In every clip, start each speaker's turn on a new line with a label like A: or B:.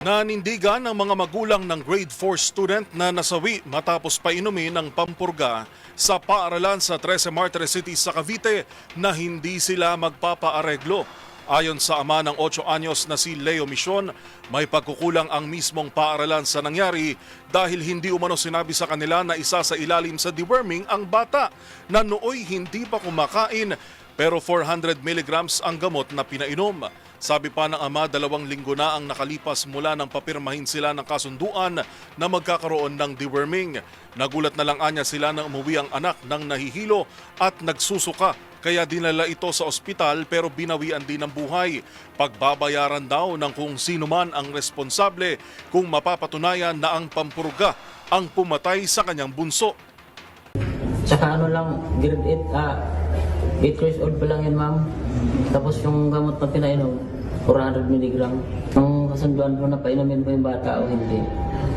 A: Nanindigan ng mga magulang ng grade 4 student na nasawi matapos painumin ng pampurga sa paaralan sa 13 Martires City sa Cavite na hindi sila magpapaareglo. Ayon sa ama ng 8 anyos na si Leo Mision, may pagkukulang ang mismong paaralan sa nangyari dahil hindi umano sinabi sa kanila na isa sa ilalim sa deworming ang bata na nooy hindi pa kumakain pero 400 milligrams ang gamot na pinainom. Sabi pa ng ama, 2 linggo na ang nakalipas mula nang papirmahin sila ng kasunduan na magkakaroon ng deworming. Nagulat na lang anya sila nang umuwi ang anak ng nahihilo at nagsusuka. Kaya dinala ito sa ospital pero binawian din ng buhay. Pagbabayaran daw ng kung sino man ang responsable kung mapapatunayan na ang pampurga ang pumatay sa kanyang bunso.
B: Tsaka lang, grade 8 years old pa lang yan, ma'am. Tapos yung gamot na pinainom, 400 mg. Ang kasunduan po na painumin po yung bata o hindi.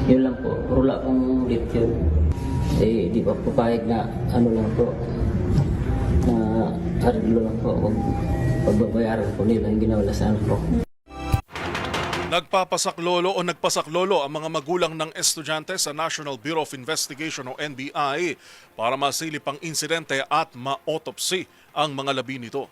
B: Yun lang po, rula pong ulit yun. Eh, di pa po pahig na lang po, na ariglo lang po. Pagbabayaran po nila yung ginawala sa anak po.
A: Nagpasaklolo ang mga magulang ng estudyante sa National Bureau of Investigation o NBI para masilip ang insidente at ma-autopsy ang mga labi nito.